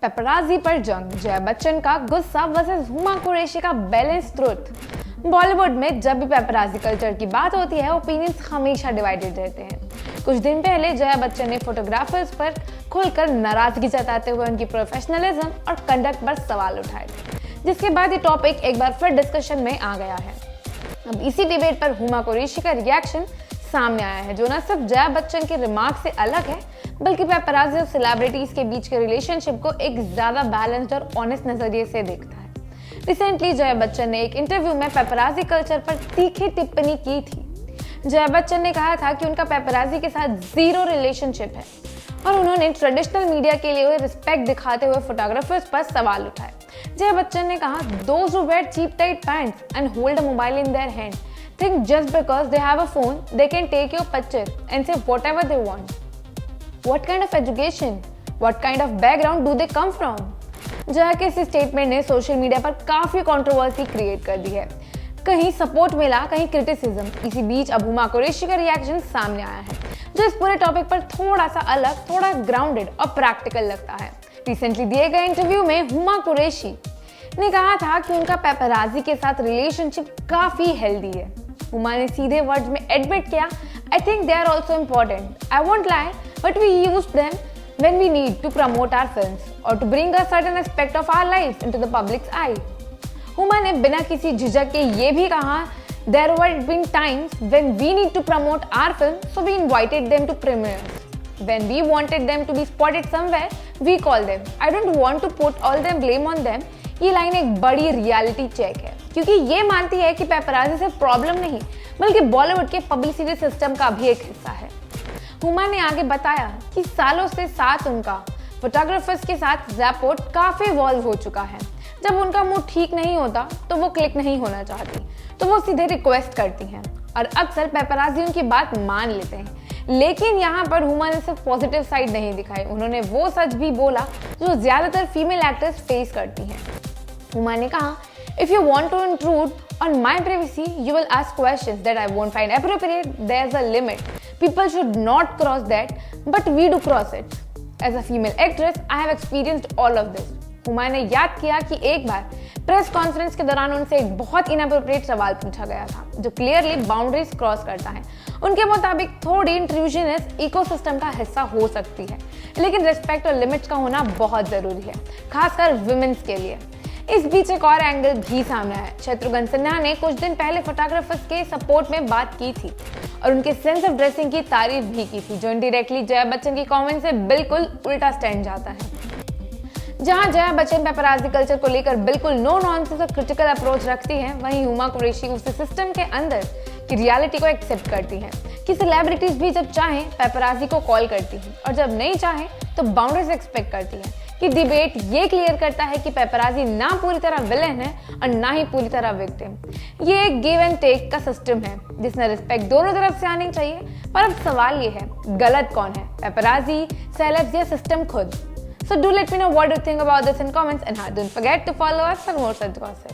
Paparazzi पर जंग, जया बच्चन का गुस्सा वर्सेस हुमा कुरैशी का बैलेंस ट्रुथ। बॉलीवुड में जब भी पेपराजी कल्चर की बात होती है, ओपिनियंस हमेशा डिवाइडेड रहते हैं। कुछ दिन पहले जया बच्चन ने फोटोग्राफर्स पर खुलकर नाराजगी जताते हुए उनकी प्रोफेशनलिज्म और कंडक्ट पर सवाल उठाए थे, जिसके बाद ये टॉपिक एक बार फिर डिस्कशन में आ गया है। अब इसी डिबेट पर हुमा कुरैशी का रिएक्शन सामने आया है, जो न सिर्फ जया बच्चन के रिमार्क से अलग है, बल्कि पेपराजी और सेलिब्रिटीज के बीच के रिलेशनशिप को एक ज्यादा बैलेंस्ड और ऑनेस्ट नजरिए से देखता है। रिसेंटली जया बच्चन ने एक इंटरव्यू में पेपराजी कल्चर पर तीखी टिप्पणी की थी। जया बच्चन ने कहा था कि उनका पेपराजी के साथ जीरो रिलेशनशिप है और उन्होंने ट्रेडिशनल मीडिया के लिए रिस्पेक्ट दिखाते हुए फोटोग्राफर्स पर सवाल उठाए। जया बच्चन ने कहा, "Those who wear cheap tight pants and hold a mobile in their hand think just because they have a phone they can take your picture and say whatever they want. What kind of education, what kind of background do they come from?" Jaya के इस statement ने social media पर काफी controversy create कर दी है। कहीं support मिला, कहीं क्रिटिसिज्म। इसी बीच अब हुमा कुरैशी का रिएक्शन सामने आया है, जो इस पूरे टॉपिक पर थोड़ा सा अलग, थोड़ा ग्राउंडेड और प्रैक्टिकल लगता है। रिसेंटली दिए गए इंटरव्यू में हुमा कुरैशी ने कहा था कि उनका पेपराजी के साथ रिलेशनशिप काफी हेल्दी है। हुमा ने सीधे वर्ड्स में एडमिट किया, "I think they are also important. I won't lie, but we use them when we need to promote our films or to bring a certain aspect of our lives into the public's eye." Huma ने बिना किसी झिझक के ये भी कहा, "There were been times when we need to promote our film, so we invited them to premieres. When we wanted them to be spotted somewhere, we called them. I don't want to put all the blame on them." ये line एक बड़ी reality check है, क्योंकि ये मानती है कि paparazzi सिर्फ प्रॉब्लम नहीं, बल्कि बॉलीवुड के पब्लिसिटी सिस्टम का भी एक हिस्सा है। हुमा ने आगे बताया कि सालों से साथ उनका फोटोग्राफर्स के साथ रैपोर्ट काफी इवॉल्व हो चुका है। जब उनका मूड ठीक नहीं होता तो वो क्लिक नहीं होना चाहती, तो वो सीधे रिक्वेस्ट करती हैं और अक्सर पेपराजी उनकी बात मान लेते हैं। लेकिन यहाँ पर हुमा ने सिर्फ पॉजिटिव साइड नहीं दिखाई, उन्होंने वो सच भी बोला जो ज्यादातर फीमेल एक्टर्स फेस करती हैं। हुमा ने कहा, "If you want to intrude on my privacy, you will ask questions that I won't find appropriate. There's a limit. People should not cross that, but we do cross it. As a female actress, I have experienced all of this." Huma ने याद किया कि एक बार press conference के दौरान उनसे एक बहुत इनअप्रोप्रिएट सवाल पूछा गया था, जो क्लियरली बाउंड्रीज क्रॉस करता है। उनके मुताबिक थोड़ी इंट्रूजनस इकोसिस्टम का हिस्सा हो सकती है, लेकिन रिस्पेक्ट और लिमिट्स का होना बहुत जरूरी है, खासकर वुमेन्स के लिए। इस बीच एक और एंगल भी सामने आया। शत्रुघ्न सिन्हा ने कुछ दिन पहले फोटोग्राफर्स के सपोर्ट में बात की थी और उनके सेंस ऑफ ड्रेसिंग की तारीफ भी की थी, जो इनडायरेक्टली जया बच्चन की कमेंट से बिल्कुल उल्टा स्टैंड जाता है। जहां जया बच्चन पेपराजी कल्चर को लेकर बिल्कुल नो नॉनसेंस और क्रिटिकल अप्रोच रखती हैं, वहीं हुमा कुरैशी उस सिस्टम के अंदर की रियलिटी को एक्सेप्ट करती हैं कि सेलिब्रिटीज भी जब चाहें पेपराजी को कॉल करती हैं और जब नहीं चाहें तो बाउंड्रीज एक्सपेक्ट करती हैं। कि डिबेट ये क्लियर करता है कि पेपराजी ना पूरी तरह विलेन है और ना ही पूरी तरह विक्टिम। ये एक गिव एंड टेक का सिस्टम है जिसमें रिस्पेक्ट दोनों तरफ से आनी चाहिए। पर अब सवाल ये है, गलत कौन है, पेपराजी, सेलेब्स या सिस्टम खुद? So do let me know what you think about this in comments, and don't forget to follow us for more such gossip.